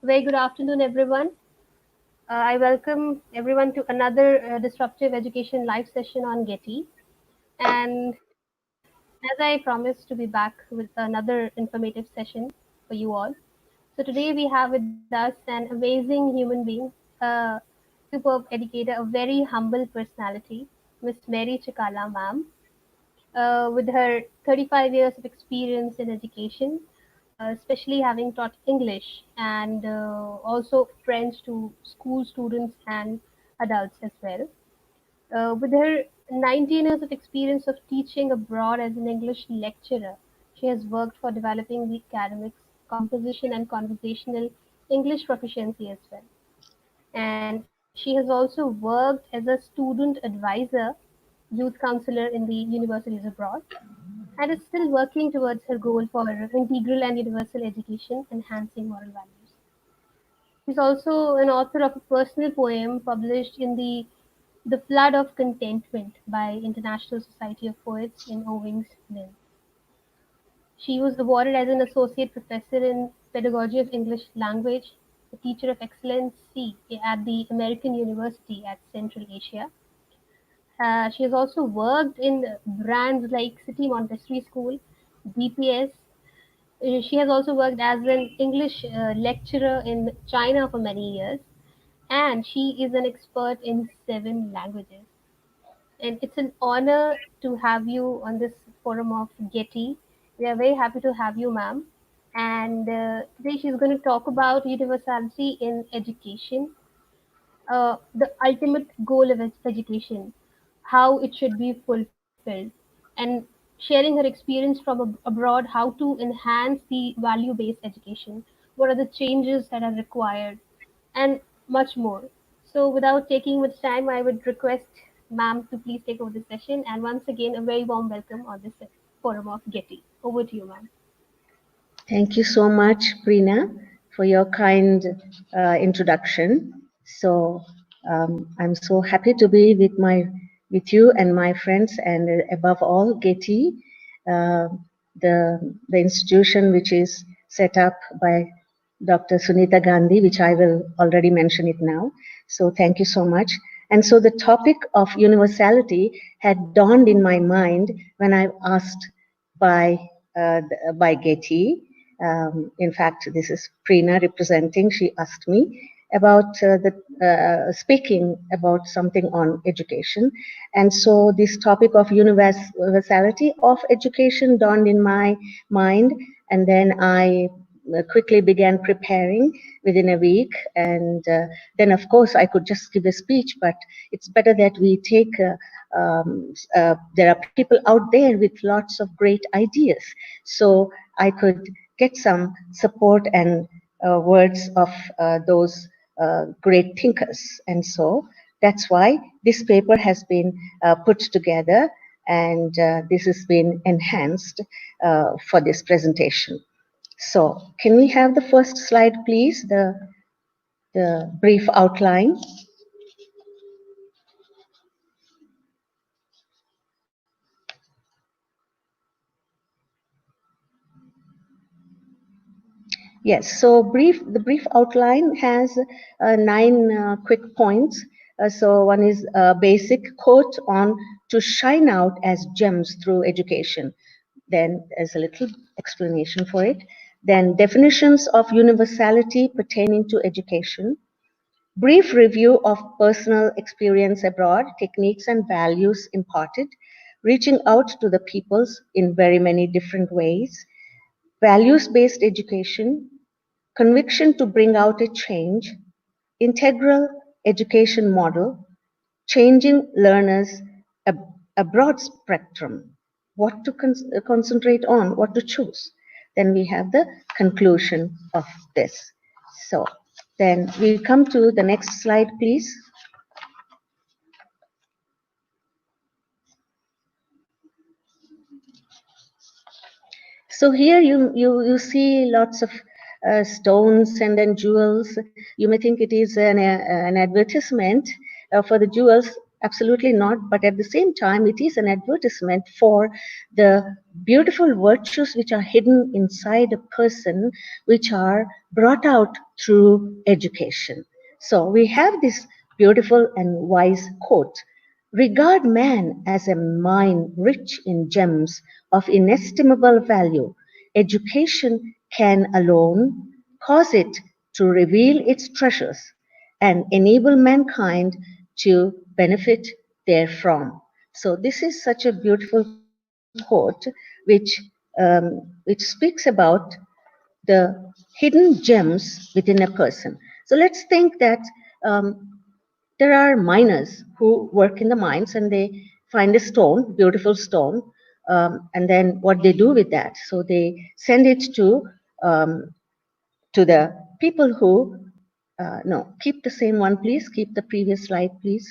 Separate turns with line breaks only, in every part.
Very good afternoon, everyone. I welcome everyone to another Disruptive Education live session on Getty. And as I promised to be back with another informative session for you all. So today we have with us an amazing human being, a superb educator, a very humble personality, Miss Mary Chikkala, ma'am. With her 35 years of experience in education, especially having taught English and also French to school students and adults as well. With her 19 years of experience of teaching abroad as an English lecturer, she has worked for developing the academics, composition, and conversational English proficiency as well. And she has also worked as a student advisor, youth counselor in the universities abroad, and is still working towards her goal for integral and universal education, enhancing moral values. She's also an author of a personal poem published in the Flood of Contentment by International Society of Poets in Owings Mill. She was awarded as an associate professor in pedagogy of English language, a teacher of excellency at the American University at Central Asia. She has also worked in brands like City Montessori School, DPS. She has also worked as an English lecturer in China for many years, and she is an expert in 7 languages. And it's an honor to have you on this forum of Getty. We are very happy to have you, ma'am. And today she's going to talk about universality in education, the ultimate goal of education, how it should be fulfilled, and sharing her experience from abroad, how to enhance the value based education, what are the changes that are required, and much more. So, without taking much time, I would request ma'am to please take over the session. And once again, a very warm welcome on this forum of Getty. Over to you, ma'am.
Thank you so much, Preena, for your kind introduction. So I'm so happy to be with you and my friends, and above all, Getty, uh, the institution which is set up by Dr. Sunita Gandhi, which I will already mention it now. So thank you so much. And so the topic of universality had dawned in my mind when I asked by by Getty. In fact, this is Preena representing. She asked me about the speaking about something on education, and so this topic of universality of education dawned in my mind, and then I quickly began preparing within a week, and then of course I could just give a speech, but it's better that we take there are people out there with lots of great ideas, so I could get some support and words of those great thinkers. And so that's why this paper has been put together, and this has been enhanced for this presentation. So can we have the first slide, please? The brief outline. Yes, so the brief outline has 9 quick points. So one is a basic quote on to shine out as gems through education. Then there's a little explanation for it. Then definitions of universality pertaining to education. Brief review of personal experience abroad, techniques and values imparted, reaching out to the peoples in very many different ways. Values-based education, conviction to bring out a change, integral education model, changing learners, a broad spectrum, what to concentrate on, what to choose. Then we have the conclusion of this. So then we come to the next slide, please. So here you see lots of stones and then jewels. You may think it is an advertisement for the jewels. absolutely not. But at the same time, it is an advertisement for the beautiful virtues which are hidden inside a person, which are brought out through education. So we have this beautiful and wise quote: regard man as a mine rich in gems of inestimable value. Education can alone cause it to reveal its treasures and enable mankind to benefit therefrom. So this is such a beautiful quote which speaks about the hidden gems within a person. So let's think that um, there are miners who work in the mines and they find a stone, beautiful stone, and then what they do with that? So they send it um, to the people who no, keep the same one, please. Keep the previous slide, please.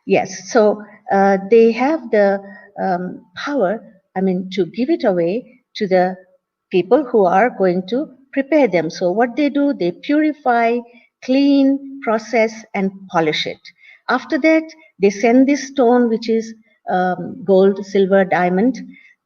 Yes, so they have the power, I mean, to give it away to the people who are going to prepare them. So, what they do, they purify, clean, process, and polish it. After that, they send this stone, which is gold, silver, diamond,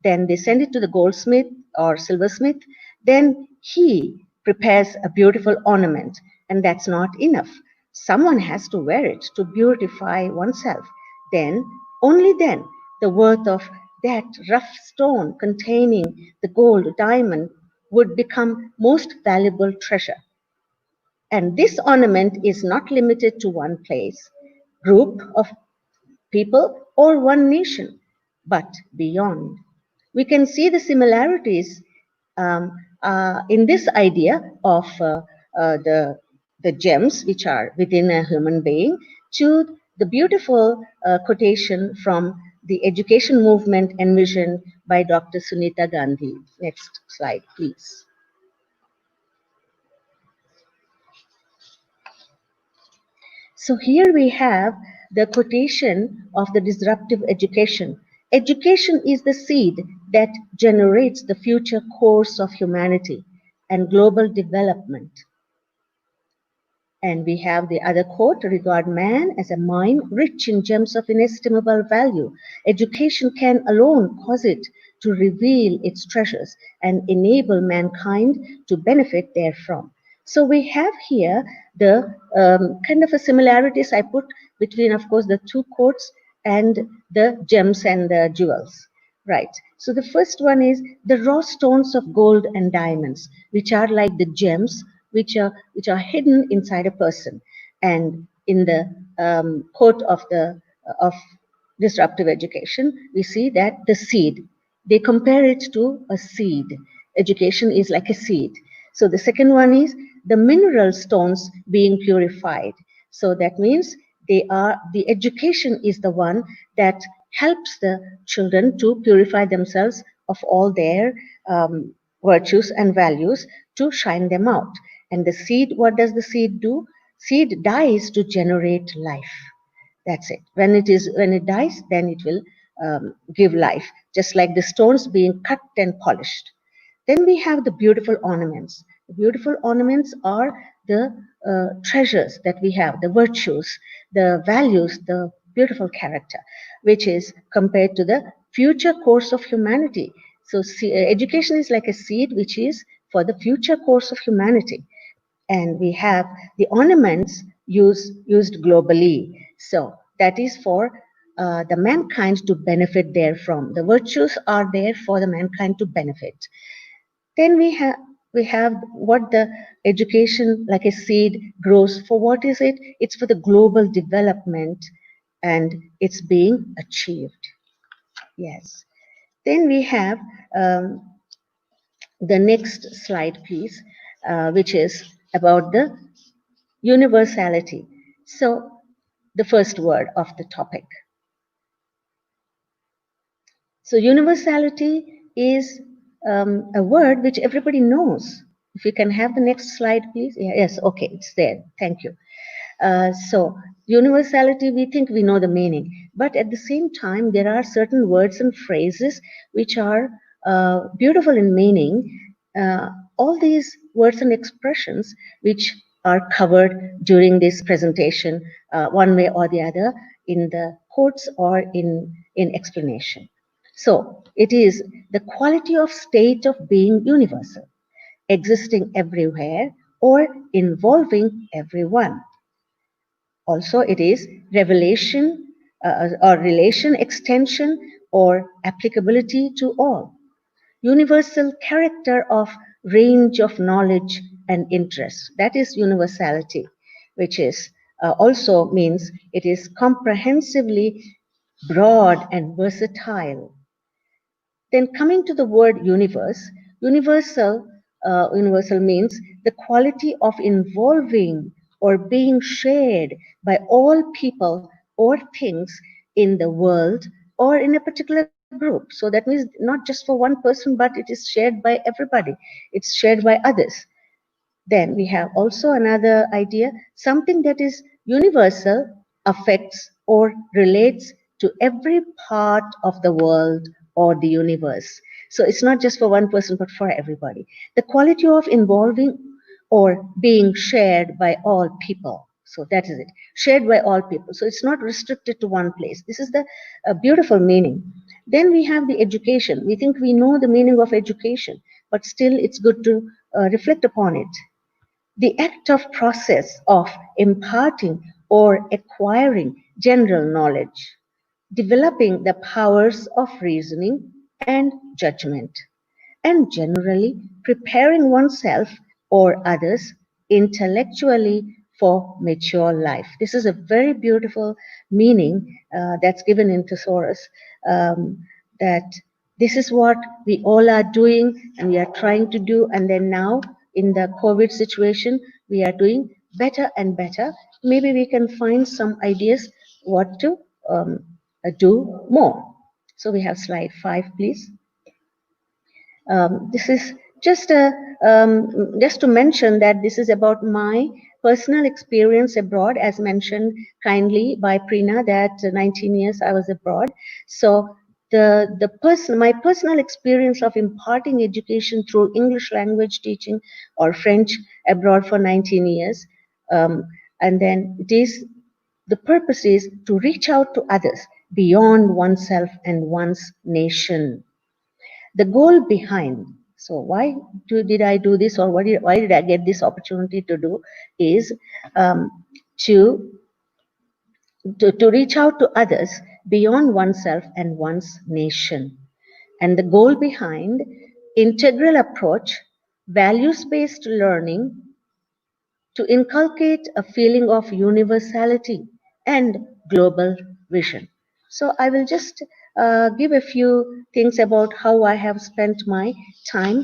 then they send it to the goldsmith or silversmith. Then he prepares a beautiful ornament, and that's not enough. Someone has to wear it to beautify oneself. Then, only then, the worth of that rough stone containing the gold diamond would become most valuable treasure. And this ornament is not limited to one place, group of people, or one nation, but beyond. We can see the similarities um, in this idea of the gems which are within a human being to the beautiful quotation from the education movement envisioned by Dr. Sunita Gandhi. Next slide, please. So here we have the quotation of the disruptive education. Education is the seed that generates the future course of humanity and global development. And we have the other quote: regard man as a mine rich in gems of inestimable value. Education can alone cause it to reveal its treasures and enable mankind to benefit therefrom. So we have here the kind of a similarities I put between, of course, the two quotes and the gems and the jewels. Right. So the first one is the raw stones of gold and diamonds, which are like the gems which are hidden inside a person. And in the quote of the of disruptive education, we see that the seed, they compare it to a seed. Education is like a seed. So the second one is the mineral stones being purified. So that means the education is the one that helps the children to purify themselves of all their virtues and values to shine them out. And the seed, what does the seed do? Seed dies to generate life. That's it. When it dies, then it will give life, just like the stones being cut and polished. Then we have the beautiful ornaments. The beautiful ornaments are the treasures that we have, the virtues, the values, the beautiful character, which is compared to the future course of humanity. So, education is like a seed which is for the future course of humanity. And we have the ornaments used globally. So, that is for the mankind to benefit therefrom. The virtues are there for the mankind to benefit. Then we have what the education like a seed grows for. What is it? It's for the global development, and it's being achieved. Yes. Then we have the next slide, please, which is about the universality. So the first word of the topic. So universality is a word which everybody knows. If you can have the next slide, please. Yeah, yes, okay, it's there. Thank you. So universality, we think we know the meaning, but at the same time, there are certain words and phrases which are beautiful in meaning. All these words and expressions which are covered during this presentation, one way or the other, in the quotes or in explanation. So it is the quality of state of being universal, existing everywhere or involving everyone. Also, it is revelation or relation extension or applicability to all. Universal character of range of knowledge and interest. That is universality, which is also means it is comprehensively broad and versatile. Then coming to the word universe, universal means the quality of involving or being shared by all people or things in the world or in a particular group. So that means not just for one person, but it is shared by everybody. It's shared by others. Then we have also another idea, something that is universal, affects or relates to every part of the world or the universe. So it's not just for one person, but for everybody. The quality of involving or being shared by all people. So that is it, shared by all people. So it's not restricted to one place. This is the beautiful meaning. Then we have the education. We think we know the meaning of education, but still it's good to reflect upon it. The act of process of imparting or acquiring general knowledge, developing the powers of reasoning and judgment, and generally preparing oneself or others intellectually for mature life. This is a very beautiful meaning that's given in Thesaurus, that this is what we all are doing and we are trying to do, and then now in the COVID situation, we are doing better and better. Maybe we can find some ideas what to do more. So we have slide 5, please. This is just a just to mention that this is about my personal experience abroad, as mentioned kindly by Preena, that 19 years I was abroad. So my personal experience of imparting education through English language teaching or French abroad for 19 years, um, and then it is the purpose is to reach out to others beyond oneself and one's nation. The goal behind, so did I do this, or why did I get this opportunity to do, is um, to, to reach out to others beyond oneself and one's nation. And the goal behind integral approach, values-based learning, to inculcate a feeling of universality and global vision. So I will just give a few things about how I have spent my time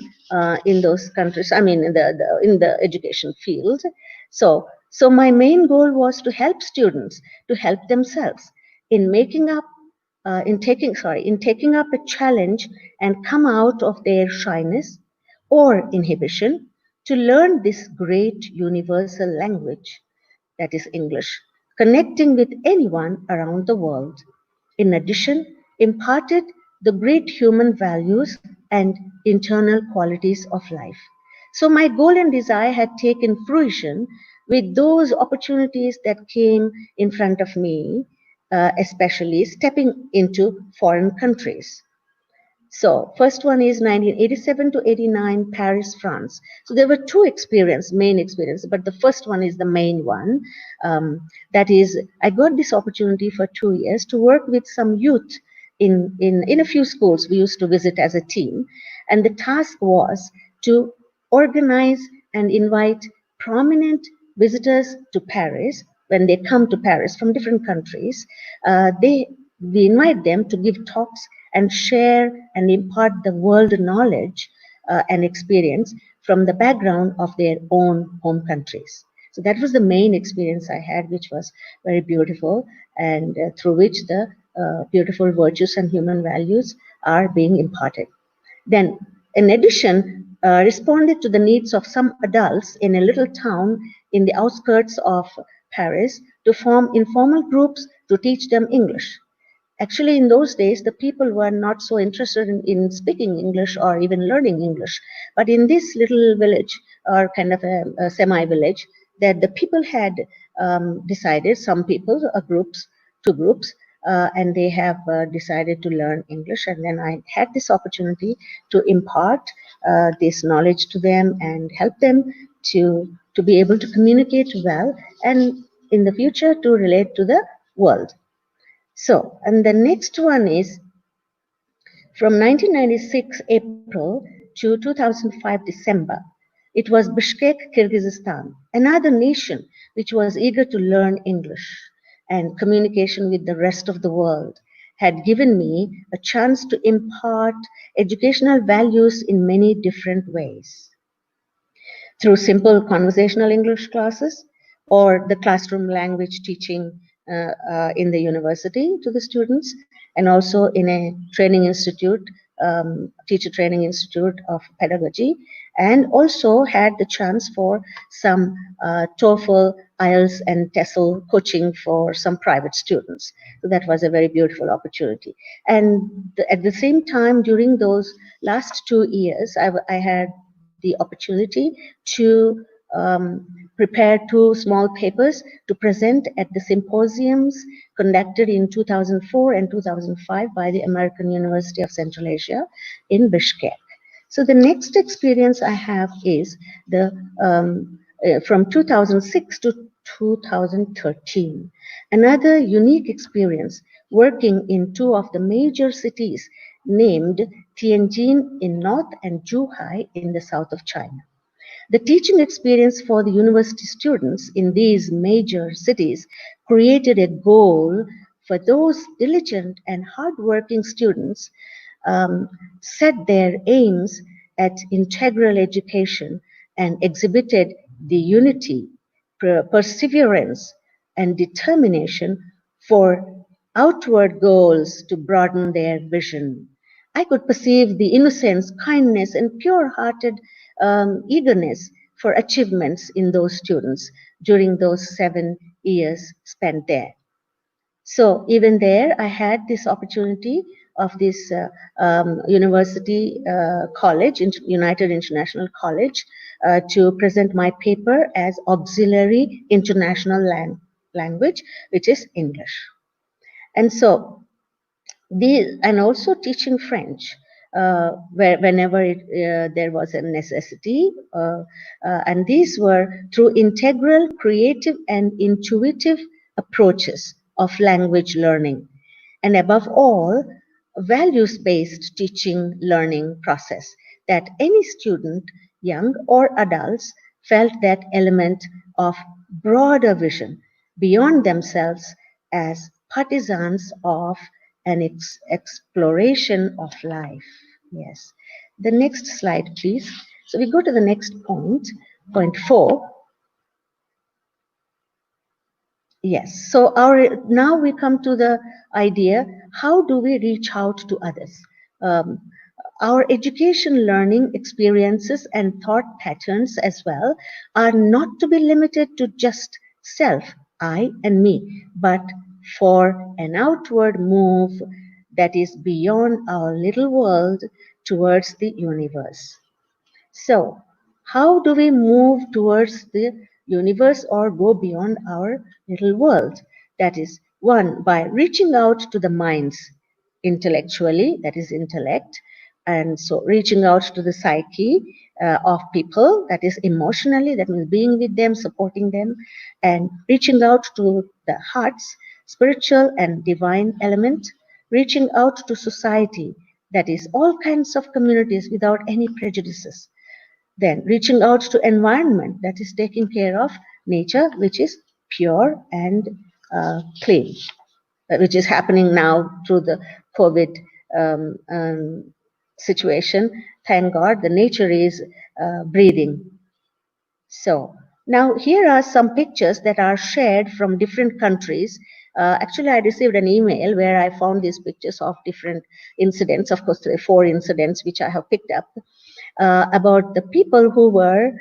in those countries. I mean, in the education field. So my main goal was to help students to help themselves in making up in taking up a challenge and come out of their shyness or inhibition to learn this great universal language, that is English, connecting with anyone around the world. In addition, imparted the great human values and internal qualities of life. So my goal and desire had taken fruition with those opportunities that came in front of me, especially stepping into foreign countries. So first one is 1987 to 89, Paris, France. So there were two main experiences, but the first one is the main one. That is, I got this opportunity for 2 years to work with some youth in a few schools we used to visit as a team. And the task was to organize and invite prominent visitors to Paris. When they come to Paris from different countries, we invite them to give talks and share and impart the world knowledge and experience from the background of their own home countries. So that was the main experience I had, which was very beautiful, and through which the beautiful virtues and human values are being imparted. Then, in addition, responded to the needs of some adults in a little town in the outskirts of Paris to form informal groups to teach them English. Actually, in those days, the people were not so interested in speaking English or even learning English. But in this little village, or kind of a semi village, that the people had decided, some people, groups, two groups, and they have decided to learn English. And then I had this opportunity to impart this knowledge to them and help them to be able to communicate well and in the future to relate to the world. So, and the next one is from 1996 April to 2005 December. It was Bishkek, Kyrgyzstan, another nation which was eager to learn English and communication with the rest of the world had given me a chance to impart educational values in many different ways through simple conversational English classes or the classroom language teaching in the university to the students, and also in a training institute, teacher training institute of pedagogy, and also had the chance for some TOEFL, IELTS, and TESOL coaching for some private students. So that was a very beautiful opportunity. And at the same time, during those last 2 years, I had the opportunity to prepare two small papers to present at the symposiums conducted in 2004 and 2005 by the American University of Central Asia in Bishkek. So the next experience I have is the from 2006 to 2013. Another unique experience working in two of the major cities named Tianjin in north and Zhuhai in the south of China. The teaching experience for the university students in these major cities created a goal for those diligent and hardworking students set their aims at integral education and exhibited the unity, perseverance, and determination for outward goals to broaden their vision. I could perceive the innocence, kindness, and pure hearted eagerness for achievements in those students during those 7 years spent there. So even there, I had this opportunity of this university college, United International College, to present my paper as auxiliary international language, which is English. And so and also teaching French whenever there was a necessity. And these were through integral, creative, and intuitive approaches of language learning. And above all, a values-based teaching learning process that any student, young or adults, felt that element of broader vision beyond themselves as partisans of an exploration of life. Yes. The next slide, please. So we go to the next point, point 4. Yes. So now we come to the idea: how do we reach out to others? Um, our education, learning experiences, and thought patterns as well are not to be limited to just self, I, and me, but for an outward move that is beyond our little world towards the universe. So, how do we move towards the universe or go beyond our little world? That is, one, by reaching out to the minds intellectually, that is, intellect, and so reaching out to the psyche of people, that is, emotionally, that means being with them, supporting them, and reaching out to the heart's spiritual and divine element, reaching out to society, that is, all kinds of communities without any prejudices, then reaching out to environment, that is taking care of nature, which is pure and clean, which is happening now through the COVID situation. Thank God the nature is breathing. So now here are some pictures that are shared from different countries. Actually, I received an email where I found these pictures of different incidents. Of course, there are 4 incidents which I have picked up about the people who were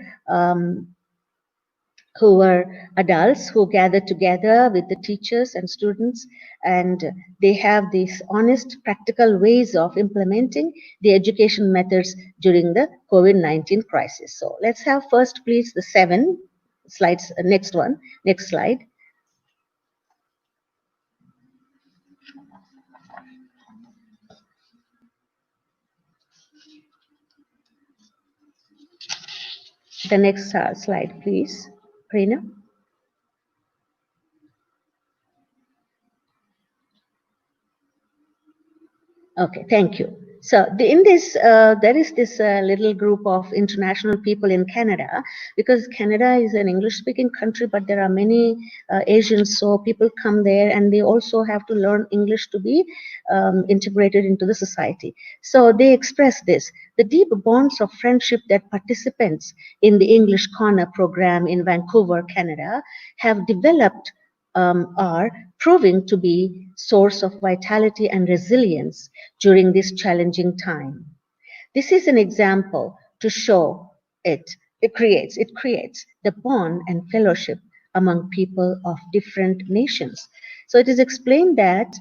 adults who gathered together with the teachers and students, and they have these honest, practical ways of implementing the education methods during the COVID-19 crisis. So let's have first, please, the 7. slides. Next one, next slide. The next slide, please, Reena. Okay, thank you. So in this, there is this little group of international people in Canada, because Canada is an English-speaking country, but there are many Asians, so people come there and they also have to learn English to be integrated into the society. So they express this: the deep bonds of friendship that participants in the English Corner program in Vancouver, Canada, have developed are proving to be source of vitality and resilience during this challenging time. This is an example to show it. It creates the bond and fellowship among people of different nations. So it is explained that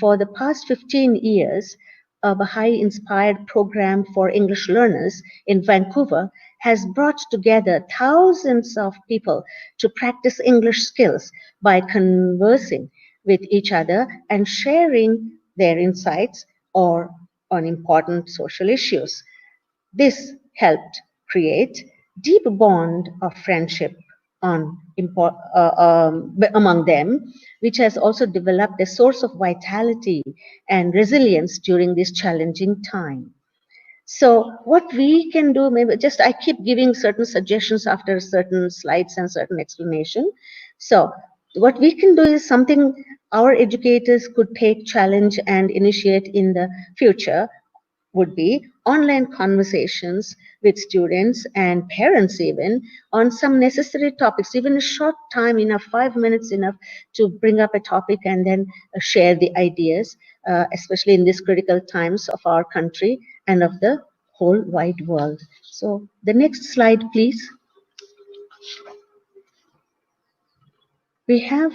for the past 15 years, a Baha'i-inspired program for English learners in Vancouver has brought together thousands of people to practice English skills by conversing with each other and sharing their insights or on important social issues. This helped create deep bond of friendship among them, which has also developed a source of vitality and resilience during this challenging time. So what we can do, maybe just I keep giving certain suggestions after certain slides and certain explanation. So what we can do is something our educators could take challenge and initiate in the future would be online conversations with students and parents even on some necessary topics, even a short time enough, 5 minutes enough to bring up a topic and then share the ideas, especially in these critical times of our country and of the whole wide world. So the next slide, please. We have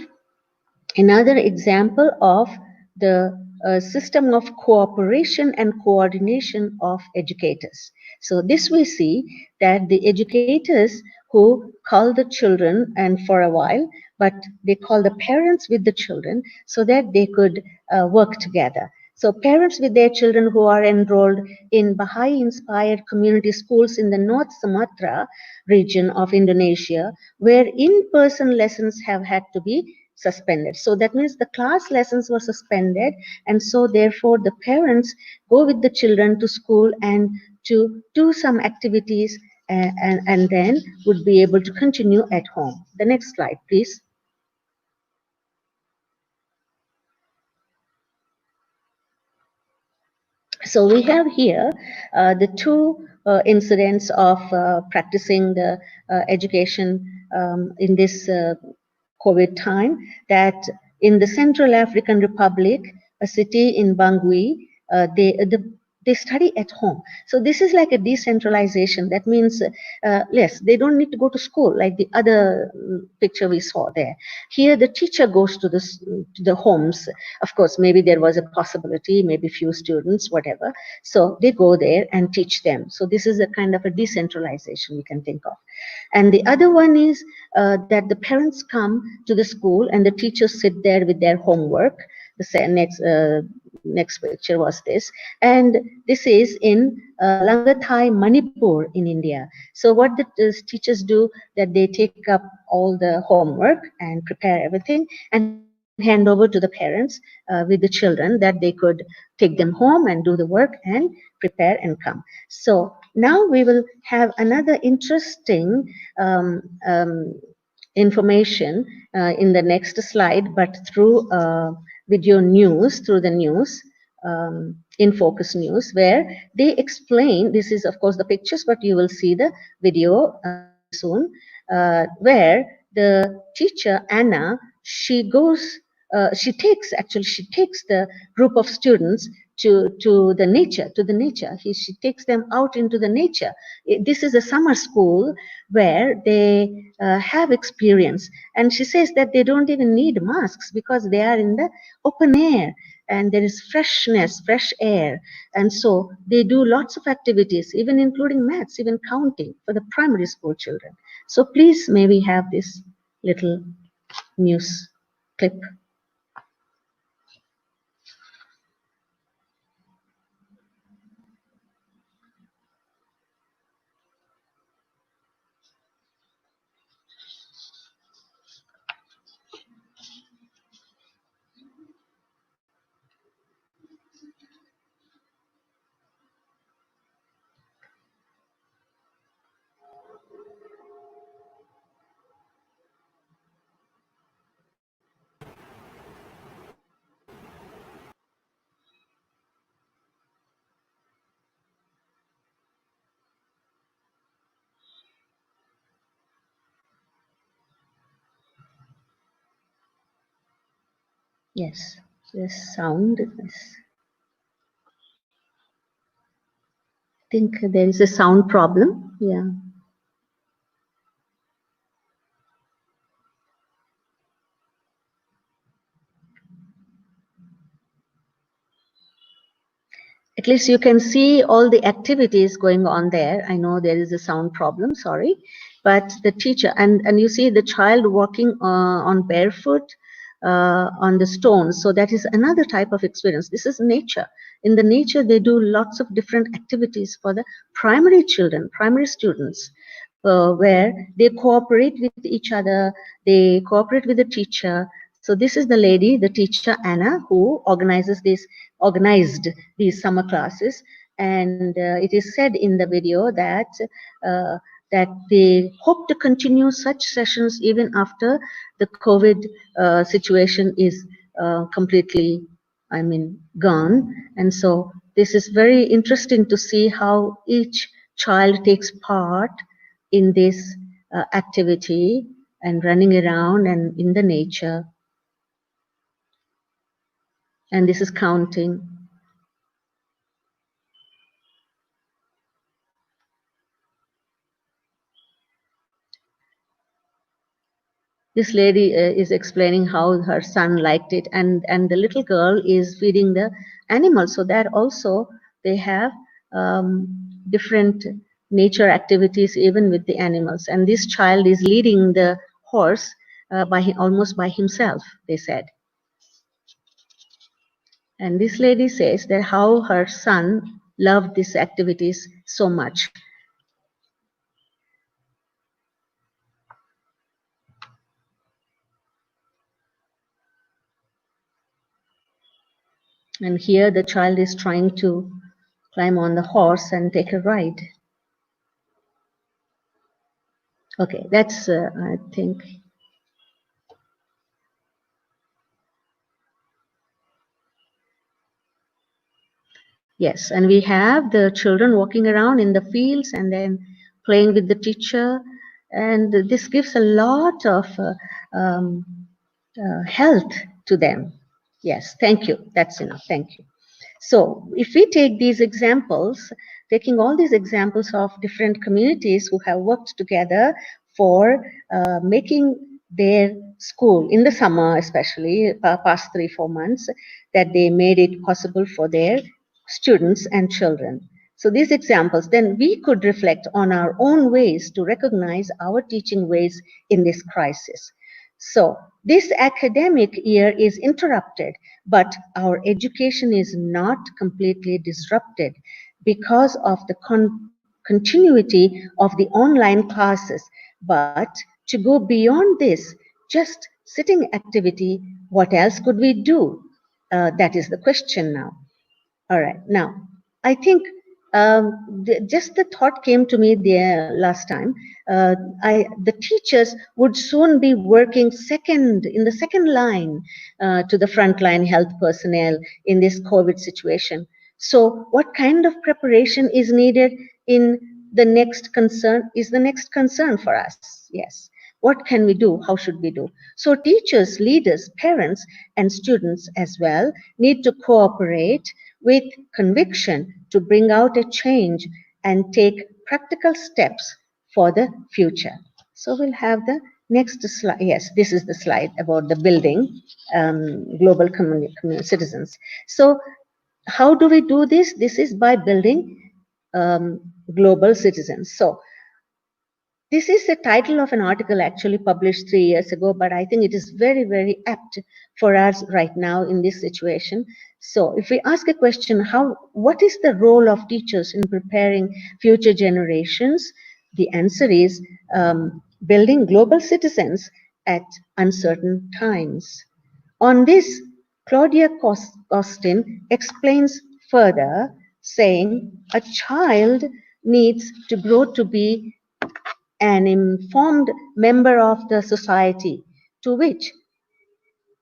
another example of the system of cooperation and coordination of educators. So this we see that the educators who call the children and for a while, but they call the parents with the children so that they could work together. So parents with their children who are enrolled in Baha'i-inspired community schools in the North Sumatra region of Indonesia, where in-person lessons have had to be suspended. So that means the class lessons were suspended, and so therefore the parents go with the children to school and to do some activities and then would be able to continue at home. The next slide, please. So we have here the two incidents of practicing the education in this COVID time, that in the Central African Republic, a city in Bangui, they study at home. So this is like a decentralization. That means, yes, they don't need to go to school like the other picture we saw there. Here, the teacher goes to the homes. Of course, maybe there was a possibility, maybe few students, whatever. So they go there and teach them. So this is a kind of a decentralization we can think of. And the other one is that the parents come to the school and the teachers sit there with their homework. The next picture was this, and this is in Langathai, Manipur in India. So what the teachers do, that they take up all the homework and prepare everything and hand over to the parents with the children, that they could take them home and do the work and prepare and come. So now we will have another interesting information in the next slide, but through video news, through the news, in Focus News, where they explain, this is of course the pictures, but you will see the video very soon, where the teacher, Anna, she goes, she takes the group of students to the nature, she takes them out into the nature. This is a summer school where they have experience, and she says that they don't even need masks because they are in the open air. and there is freshness, fresh air. And so they do lots of activities, even including maths, even counting for the primary school children. So please, may we have this little news clip. Yes, this sound is, I think there is a sound problem. Yeah. At least you can see all the activities going on there. I know there is a sound problem, sorry. But the teacher, and you see the child walking on barefoot on the stones. So that is another type of experience. This is nature. In the nature, they do lots of different activities for the primary children, primary students, where they cooperate with each other, they cooperate with the teacher. So this is the lady, the teacher Anna, who organized these summer classes, and it is said in the video that uh, that they hope to continue such sessions even after the COVID situation is completely, I mean, gone. And so this is very interesting to see how each child takes part in this activity and running around and in the nature. And this is counting. This lady is explaining how her son liked it, and the little girl is feeding the animals. So that also they have different nature activities even with the animals. And this child is leading the horse almost by himself, they said. And this lady says that how her son loved these activities so much. And here the child is trying to climb on the horse and take a ride. Okay, that's, I think. Yes, and we have the children walking around in the fields and then playing with the teacher. And this gives a lot of health to them. Yes, thank you. That's enough. Thank you. So if we take these examples, taking all these examples of different communities who have worked together for making their school in the summer, especially past 3-4 months, that they made it possible for their students and children. So these examples, then we could reflect on our own ways to recognize our teaching ways in this crisis. So this academic year is interrupted, but our education is not completely disrupted because of the continuity of the online classes. But to go beyond this, just sitting activity, what else could we do? That is the question now. All right. Now, I think just the thought came to me there last time. The teachers would soon be working in the second line to the frontline health personnel in this COVID situation. So, what kind of preparation is needed in the next concern? Is the next concern for us? Yes. What can we do? How should we do? So, teachers, leaders, parents, and students as well need to cooperate with conviction to bring out a change and take practical steps for the future. So we'll have the Next slide. Yes, this is the slide about the building global citizens. So, how do we do this? This is by building global citizens. So, this is the title of an article actually published 3 years ago, but I think it is very, very apt for us right now in this situation. So, if we ask a question, what is the role of teachers in preparing future generations? The answer is building global citizens at uncertain times. On this, Claudia Costin explains further, saying a child needs to grow to be an informed member of the society to which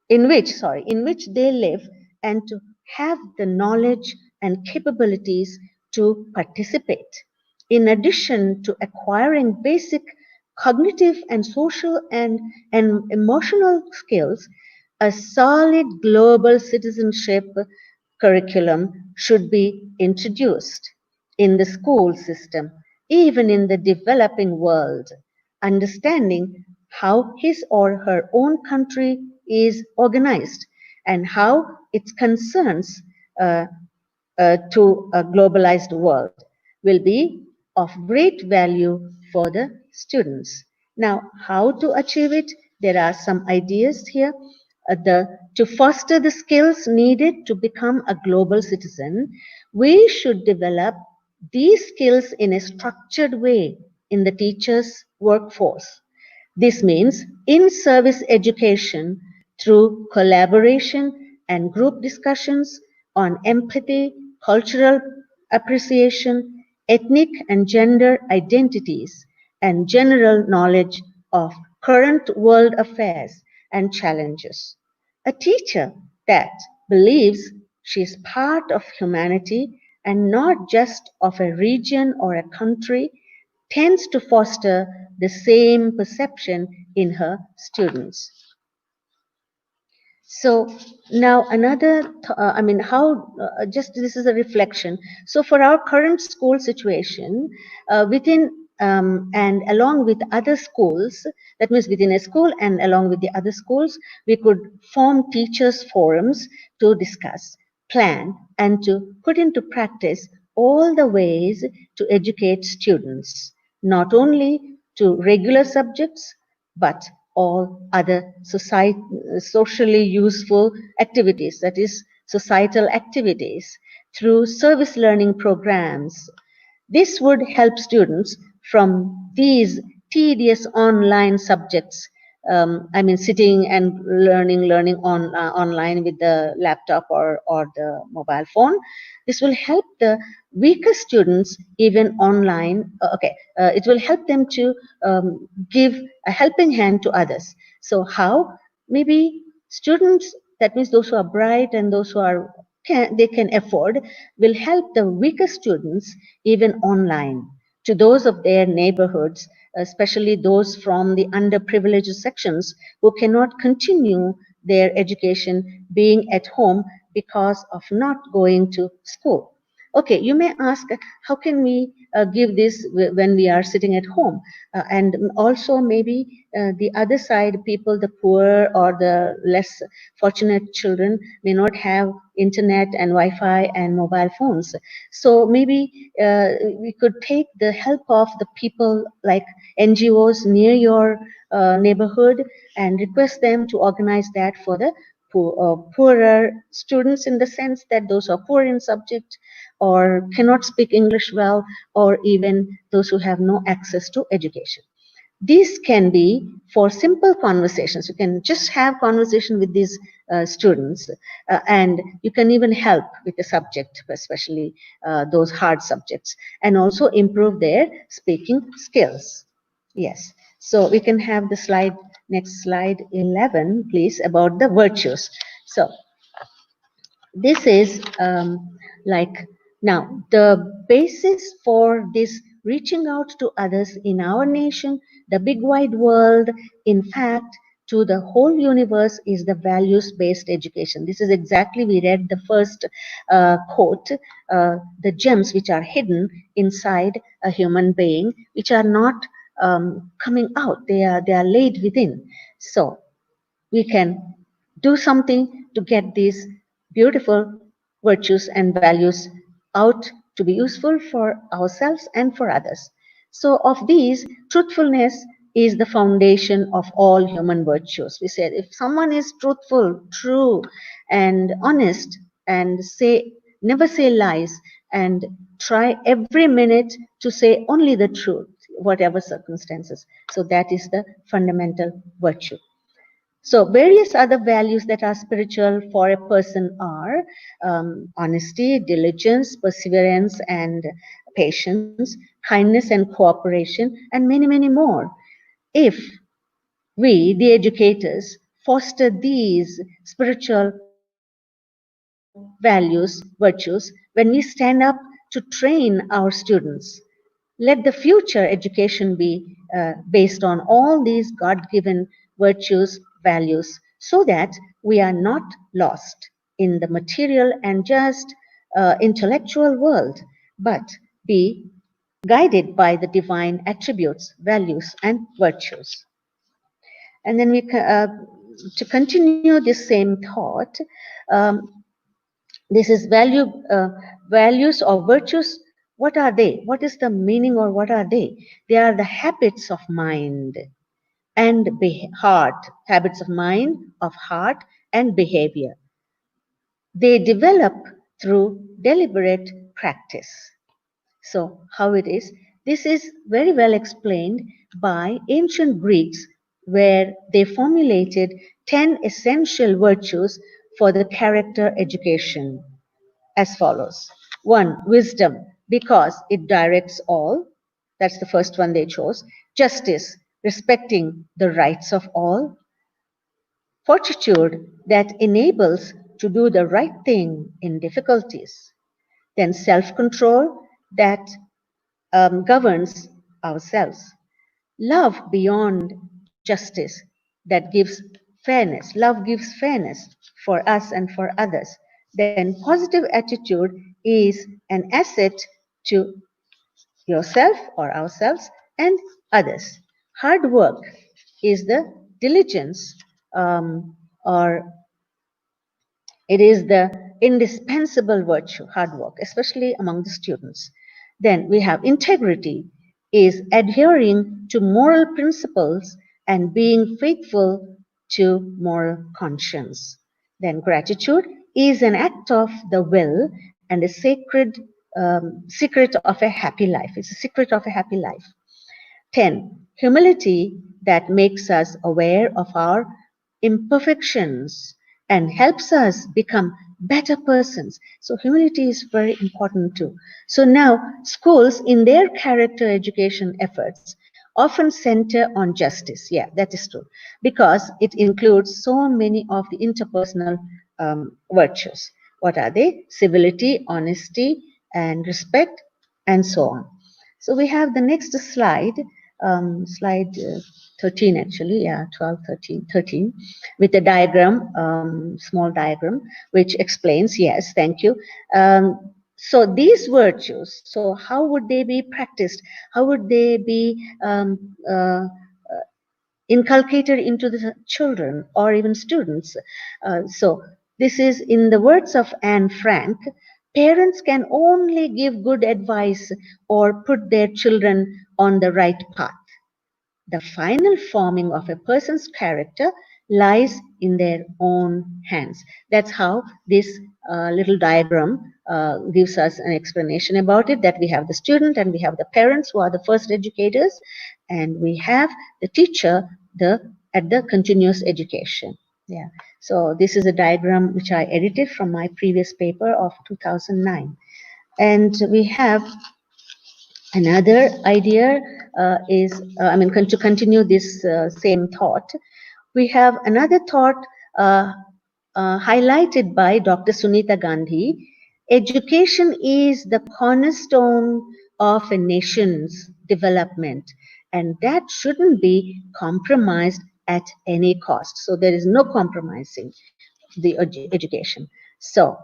in which they live, and to have the knowledge and capabilities to participate. In addition to acquiring basic cognitive and social and emotional skills, a solid global citizenship curriculum should be introduced in the school system, even in the developing world. Understanding how his or her own country is organized and how its concerns to a globalized world will be of great value for the students. Now, how to achieve it? There are some ideas here. To foster the skills needed to become a global citizen, we should develop these skills in a structured way in the teachers' workforce. This means in service education through collaboration and group discussions on empathy, cultural appreciation, ethnic and gender identities, and general knowledge of current world affairs and challenges. A teacher that believes she is part of humanity and not just of a region or a country tends to foster the same perception in her students. So now I mean, just this is a reflection. So for our current school situation, within and along with other schools, that means within a school and along with the other schools, we could form teachers' forums to discuss, plan, and to put into practice all the ways to educate students, not only to regular subjects, but all other socially useful activities, that is, societal activities, through service learning programs. This would help students from these tedious online subjects. I mean, sitting and learning online with the laptop or the mobile phone. This will help the weaker students even online. It will help them to give a helping hand to others. So how? Maybe students, that means those who are bright and those who are they can afford, will help the weaker students even online to those of their neighborhoods, especially those from the underprivileged sections who cannot continue their education being at home because of not going to school. Okay, you may ask, how can we give this when we are sitting at home? And also maybe the other side, people, the poor or the less fortunate children may not have internet and Wi-Fi and mobile phones. So maybe we could take the help of the people like NGOs near your neighborhood and request them to organize that for the poorer students, in the sense that those who are poor in subject or cannot speak English well, or even those who have no access to education. These can be for simple conversations. You can just have conversation with these students, and you can even help with the subject, especially those hard subjects, and also improve their speaking skills. Yes. So we can have the slide, next slide 11, please, about the virtues. So this is like now the basis for this reaching out to others in our nation, the big wide world, in fact, to the whole universe, is the values based education. This is exactly, we read the first quote, the gems which are hidden inside a human being, which are not coming out. They are laid within. So we can do something to get these beautiful virtues and values out to be useful for ourselves and for others. So, of these, truthfulness is the foundation of all human virtues. We said if someone is truthful, true, and honest, and never say lies, and try every minute to say only the truth, whatever circumstances. So, that is the fundamental virtue. So, various other values that are spiritual for a person are honesty, diligence, perseverance, and patience, kindness, and cooperation, and many, many more. If we, the educators, foster these spiritual values, virtues, when we stand up to train our students, let the future education be based on all these God given virtues, values, so that we are not lost in the material and just intellectual world, but be guided by the divine attributes, values, and virtues. And then to continue this same thought, um, this is values or virtues. What are they? What is the meaning or what are they? They are the habits of mind and heart, habits of mind, of heart, and behavior. They develop through deliberate practice. So, how it is? This is very well explained by ancient Greeks, where they formulated 10 essential virtues for the character education as follows. One, wisdom, because it directs all. That's the first one they chose. Justice, respecting the rights of all. Fortitude, that enables to do the right thing in difficulties. Then self control, that governs ourselves. Love beyond justice, that gives fairness. Love gives fairness for us and for others. Then positive attitude is an asset to yourself or ourselves and others. Hard work is the diligence, or it is the indispensable virtue, hard work, especially among the students. Then we have integrity, is adhering to moral principles and being faithful to moral conscience. Then gratitude is an act of the will and a sacred secret of a happy life. It's a secret of a happy life. 10. Humility, that makes us aware of our imperfections and helps us become better persons. So, humility is very important too. So, now schools, in their character education efforts, often center on justice. Yeah, that is true, because it includes so many of the interpersonal virtues. What are they? Civility, honesty, and respect, and so on. So we have the next slide, slide 13 actually, yeah, 12, 13, 13, with a diagram, small diagram, which explains, yes, thank you. So these virtues, so how would they be practiced? How would they be inculcated into the children or even students? So this is in the words of Anne Frank. Parents can only give good advice or put their children on the right path. The final forming of a person's character lies in their own hands. That's how this little diagram gives us an explanation about it, that we have the student and we have the parents who are the first educators, and we have the teacher at the continuous education. Yeah. So this is a diagram which I edited from my previous paper of 2009. And we have another idea to continue this same thought, we have another thought uh, highlighted by Dr. Sunita Gandhi. Education is the cornerstone of a nation's development, and that shouldn't be compromised at any cost. So there is no compromising the education. So,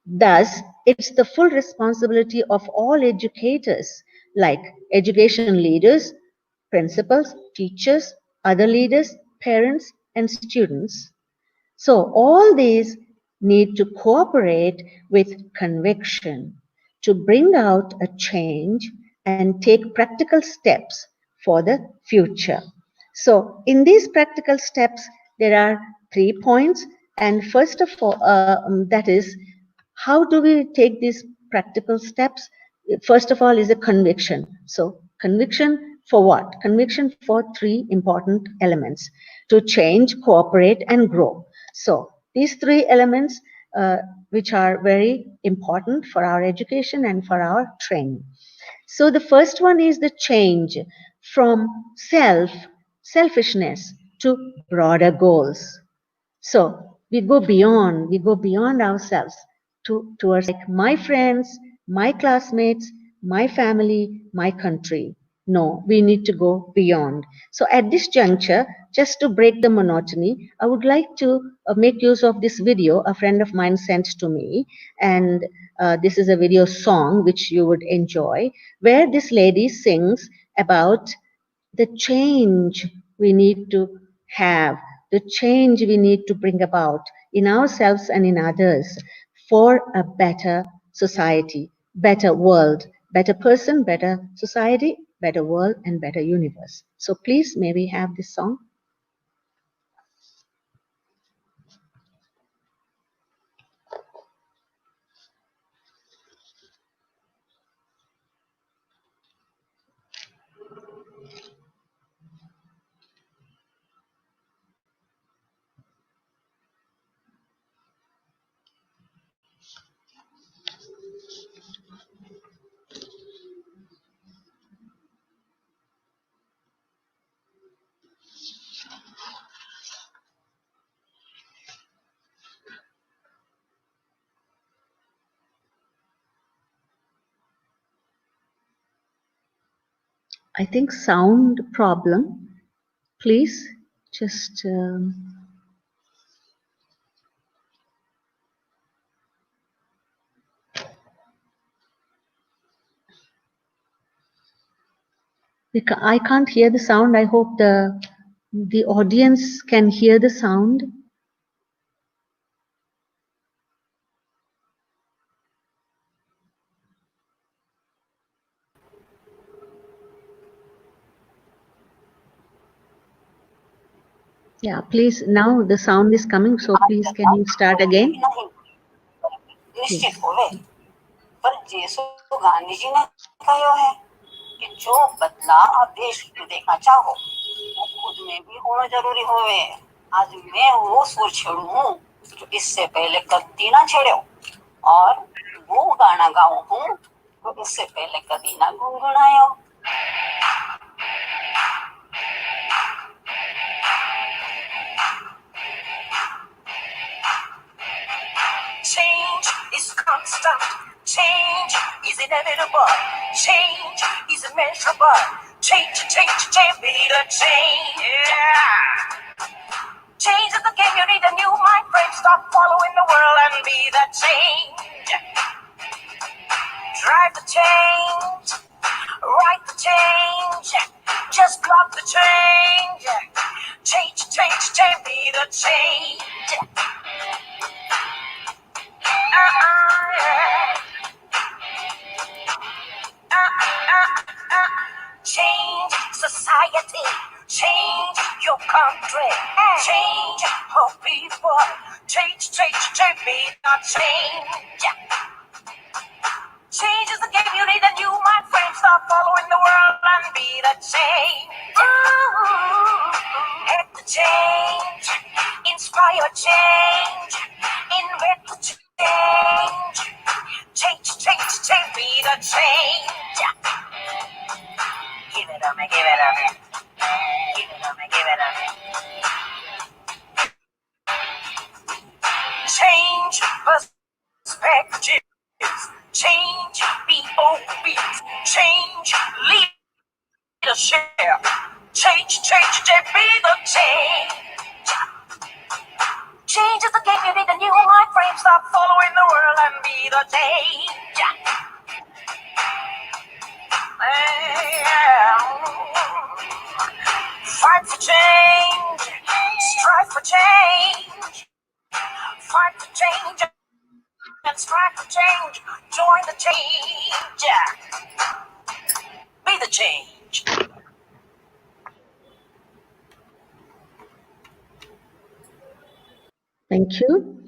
thus, it's the full responsibility of all educators, like education leaders, principals, teachers, other leaders, parents, and students. So all these need to cooperate with conviction to bring out a change and take practical steps for the future. So in these practical steps, there are 3 points. And first of all, that is, how do we take these practical steps? First of all is a conviction. So conviction for what? Conviction for three important elements: to change, cooperate, and grow. So these three elements, which are very important for our education and for our training. So the first one is the change from selfishness to broader goals. So we go beyond ourselves towards like my friends, my classmates, my family, my country. No, we need to go beyond. So at this juncture, just to break the monotony, I would like to make use of this video a friend of mine sent to me. And this is a video song which you would enjoy, where this lady sings about the change we need to have, the change we need to bring about in ourselves and in others for a better society, better world, better person, better society, better world, and better universe. So please, may we have this song? I think sound problem. Please just. I can't hear the sound. I hope the audience can hear the sound. Yeah, please. Now the sound is coming, so please can you start again?
निश्चित होवे पर जेसु गांधी जी ने कहो है कि जो बदलाव आप देश में देखना चाहो वो खुद में भी होना जरूरी होवे। आज मैं वो सुर छेड़ू जो इससे पहले कभी ना छेड़ो और वो गाना गाऊं हूँ तो इससे पहले कभी ना गुनगुनायो। Change is constant. Change is inevitable. Change is immeasurable. Change, change, change, be the change. Yeah. Change is the game you need a new mind frame. Stop following the world and be the change. Drive the change. Write the change. Just block the change. Change, change, change, be the change. Change society, change your country, change our people, change, change, change, be not change. Change is the game you need a new mind frame. Stop following the world and be the change. Head the change, inspire change, invent the change. Change, change, change, be the change. Give it up, give it up. Give it up, give it up. Change perspectives. Change POVs. Change leadership. Change, change, change, be the change. Change is the game you need a new mind frame. Stop following the world and be the change. Jack, be the change.
Thank you.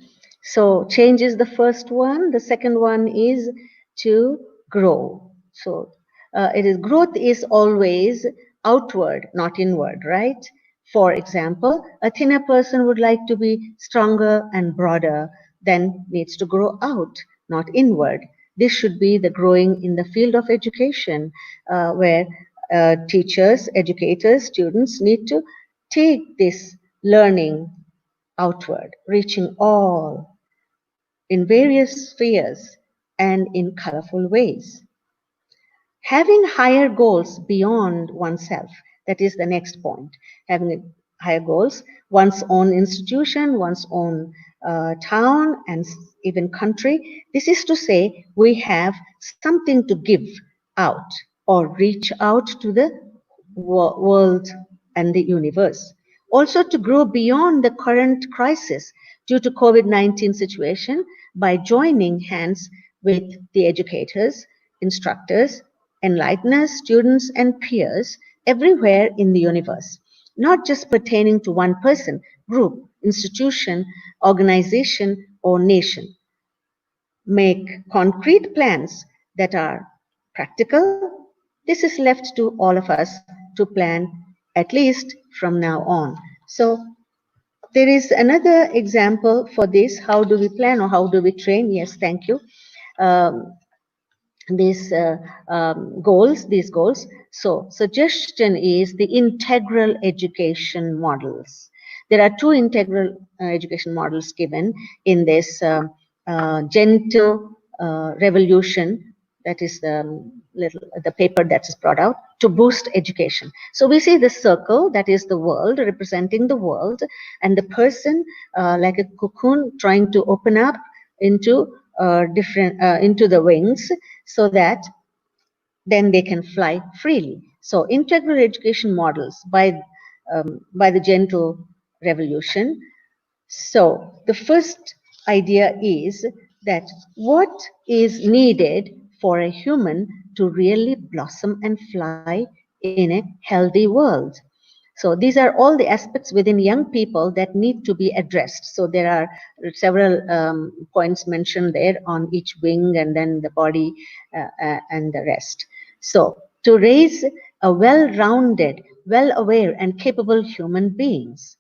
So change is the first one. The second one is to grow. So it is growth is always outward, not inward, right? For example, a thinner person would like to be stronger and broader, then needs to grow out, not inward. This should be the growing in the field of education, where teachers, educators, students need to take this learning outward, reaching all in various spheres and in colorful ways. Having higher goals beyond oneself, that is the next point. Having higher goals, one's own institution, one's own town, and even country. This is to say, we have something to give out or reach out to the world and the universe. Also to grow beyond the current crisis due to COVID-19 situation by joining hands with the educators, instructors, enlighteners, students, and peers everywhere in the universe, not just pertaining to one person, group, institution, organization, or nation. Make concrete plans that are practical. This is left to all of us to plan, at least from now on. So there is another example for this. How do we plan or how do we train? Yes, thank you. Um, these these goals. So suggestion is the integral education models. There are two integral education models given in this gentle revolution. That is the paper that is brought out to boost education. So we see the circle, that is the world, representing the world, and the person like a cocoon trying to open up into into the wings so that then they can fly freely. So integral education models by the gentle revolution. So the first idea is that what is needed for a human to really blossom and fly in a healthy world. So these are all the aspects within young people that need to be addressed. So there are several points mentioned there on each wing and then the body and the rest. So to raise a well-rounded, well-aware and capable human beings.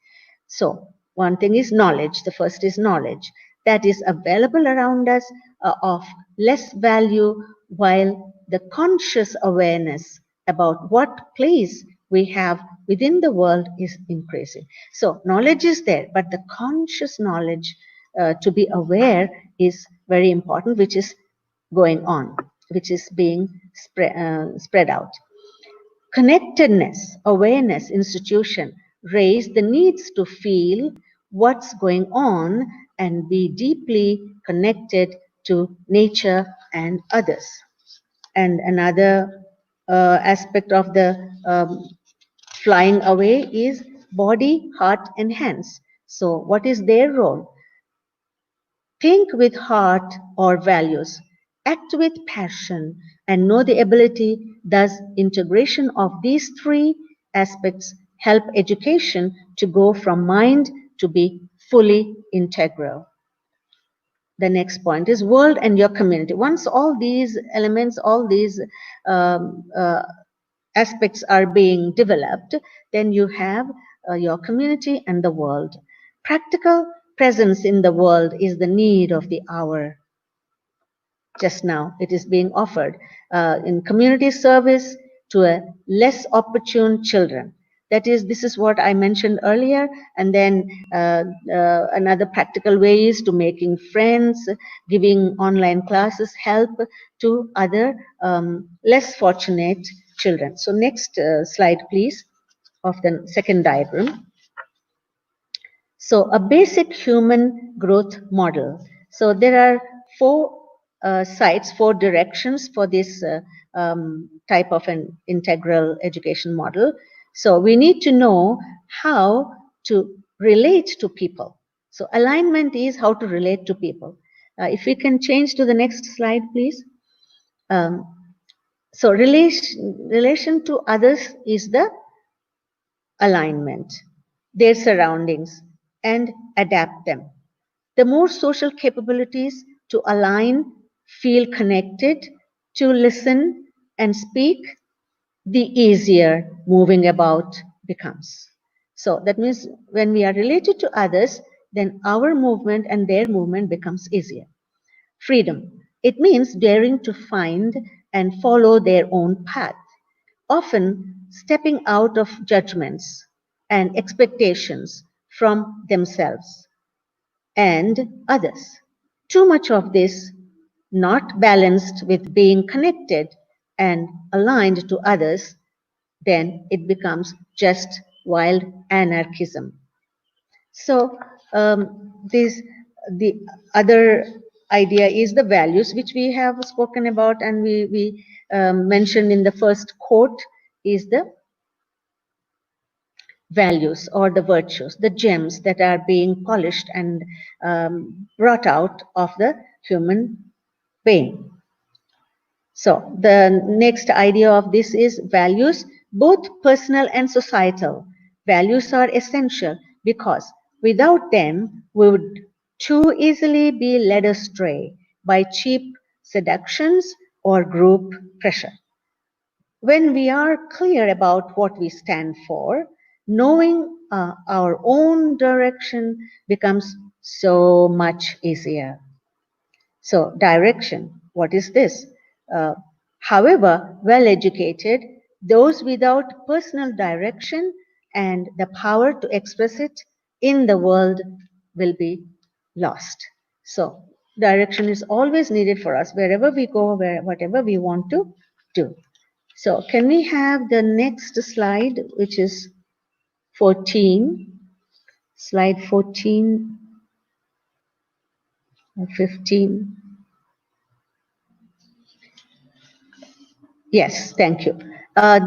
So one thing is knowledge. The first is knowledge that is available around us of less value, while the conscious awareness about what place we have within the world is increasing. So knowledge is there, but the conscious knowledge to be aware is very important, which is going on, which is being spread out. Connectedness, awareness, institution raise the needs to feel what's going on and be deeply connected to nature and others. And another aspect of the flying away is body, heart, and hands. So, what is their role? Think with heart or values, act with passion, and know the ability. Thus, integration of these three aspects help education to go from mind to be fully integral. The next point is world and your community. Once all these elements, all these um, uh, aspects are being developed, then you have your community and the world. Practical presence in the world is the need of the hour. Just now, it is being offered in community service to a less opportune children. That is, this is what I mentioned earlier. And then another practical way is to making friends, giving online classes, help to other less fortunate children. So next slide, please, of the second diagram. So a basic human growth model. So there are four sites, four directions for this type of an integral education model. So we need to know how to relate to people. So alignment is how to relate to people. If we can change to the next slide, please. Um, so relation to others is the alignment, their surroundings, and adapt them. The more social capabilities to align, feel connected, to listen and speak, the easier moving about becomes. So that means when we are related to others, then our movement and their movement becomes easier. Freedom. It means daring to find and follow their own path, often stepping out of judgments and expectations from themselves and others. Too much of this, not balanced with being connected and aligned to others, then it becomes just wild anarchism. So this the other idea is the values which we have spoken about, and we mentioned in the first quote is the values or the virtues, the gems that are being polished and brought out of the human being. So the next idea of this is values, both personal and societal. Values are essential because without them, we would too easily be led astray by cheap seductions or group pressure. When we are clear about what we stand for, knowing our own direction becomes so much easier. So, direction, what is this? Uh, However, well educated, those without personal direction and the power to express it in the world will be lost. So, direction is always needed for us wherever we go, whatever we want to do. So, can we have the next slide, which is 14, slide 14 or 15? Yes, thank you.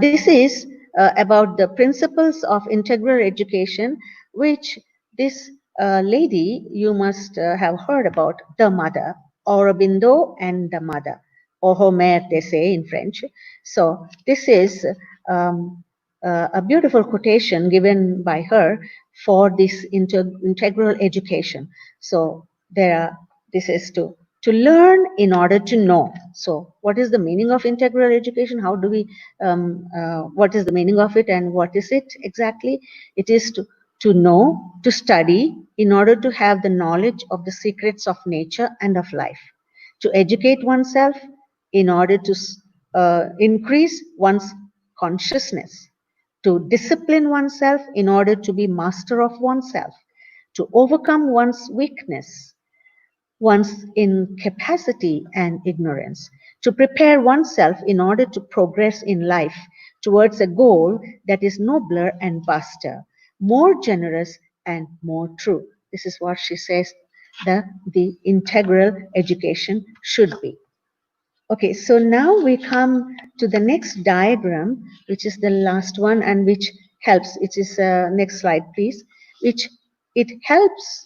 This is about the principles of integral education, which this lady you must have heard about, the mother, Aurobindo and the mother, or Homer, they say in French. So this is a beautiful quotation given by her for this integral education. So there are, this is to learn in order to know. So what is the meaning of integral education? How do we, what is the meaning of it and what is it exactly? It is to know, to study in order to have the knowledge of the secrets of nature and of life, to educate oneself in order to increase one's consciousness, to discipline oneself in order to be master of oneself, to overcome one's weakness, one's incapacity and ignorance, to prepare oneself in order to progress in life towards a goal that is nobler and vaster, more generous and more true. This is what she says the integral education should be. Okay, so now we come to the next diagram, which is the last one and which helps. It is next slide, please. Which it helps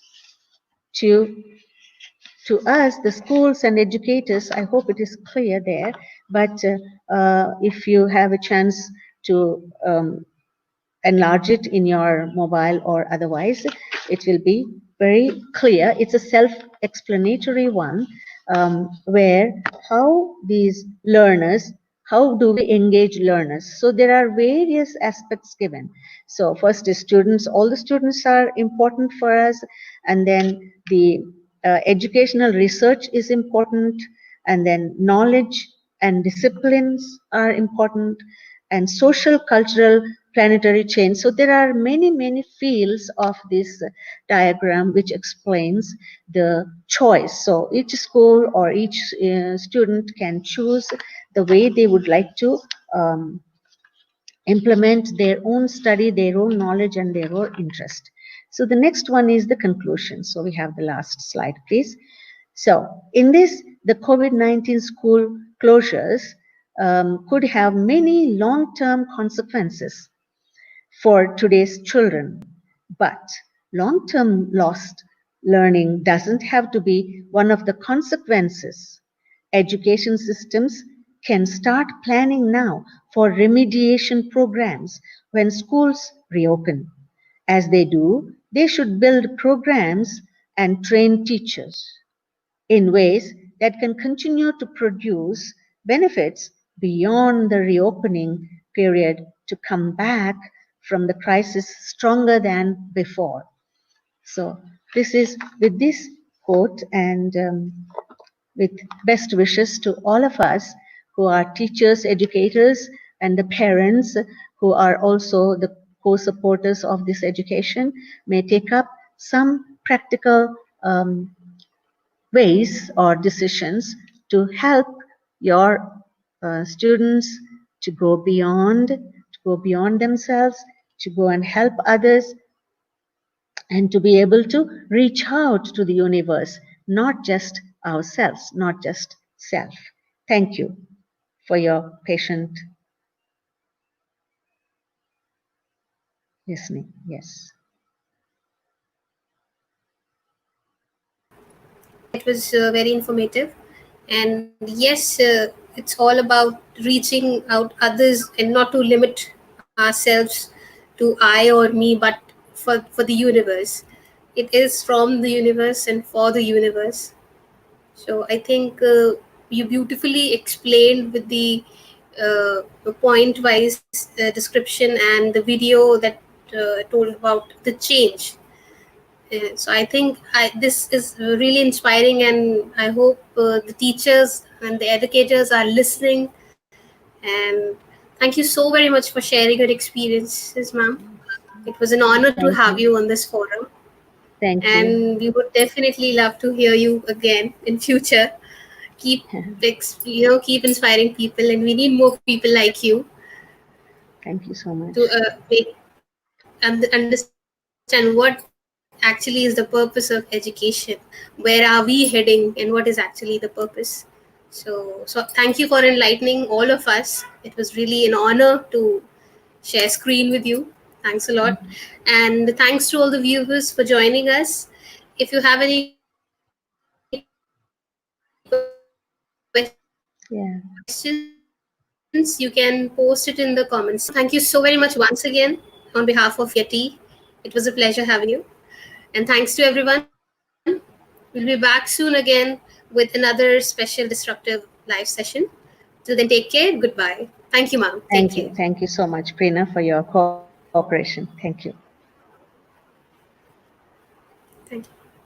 to us, the schools and educators. I hope it is clear there. But if you have a chance to enlarge it in your mobile or otherwise, it will be very clear. It's a self-explanatory one, where how these learners, how do we engage learners? So there are various aspects given. So first is students, all the students are important for us, and then the educational research is important, and then knowledge and disciplines are important, and social, cultural, planetary change. So there are many, many fields of this diagram which explains the choice. So each school or each student can choose the way they would like to implement their own study, their own knowledge, and their own interest. So the next one is the conclusion. So we have the last slide, please. So in this, the COVID-19 school closures could have many long-term consequences for today's children. But long-term lost learning doesn't have to be one of the consequences. Education systems can start planning now for remediation programs when schools reopen. As they do, they should build programs and train teachers in ways that can continue to produce benefits beyond the reopening period to come back from the crisis stronger than before. So, this is with this quote and with best wishes to all of us who are teachers, educators, and the parents who are also the co-supporters of this education may take up some practical ways or decisions to help your students to go beyond themselves, to go and help others, and to be able to reach out to the universe, not just ourselves, not just self. Thank you for your patient listening. Yes.
It was very informative. And yes, it's all about reaching out others and not to limit ourselves to I or me, but for the universe. It is from the universe and for the universe. So I think you beautifully explained with the point wise description and the video that told about the change. So I think this is really inspiring, and I hope the teachers and the educators are listening. And thank you so very much for sharing your experiences, ma'am. It was an honor to
Thank
have
you.
you on this forum,
Thank you.
and we would definitely love to hear you again in future. Keep keep inspiring people, and we need more people like you
Thank you so
to
much.
make understand what actually is the purpose of education, where are we heading, and what is actually the purpose. So thank you for enlightening all of us. It was really an honor to share screen with you. Thanks a lot. And thanks to all the viewers for joining us. If you have any questions, you can post it in the comment section. Thank you so very much once again.
Yeah.
On behalf of Yeti, it was a pleasure having you. And thanks to everyone. We'll be back soon again with another special disruptive live session. Till then, take care. Goodbye. Thank you, ma'am. Take care.
Thank you. Thank you so much, Prina, for your cooperation. Thank you.
Thank you.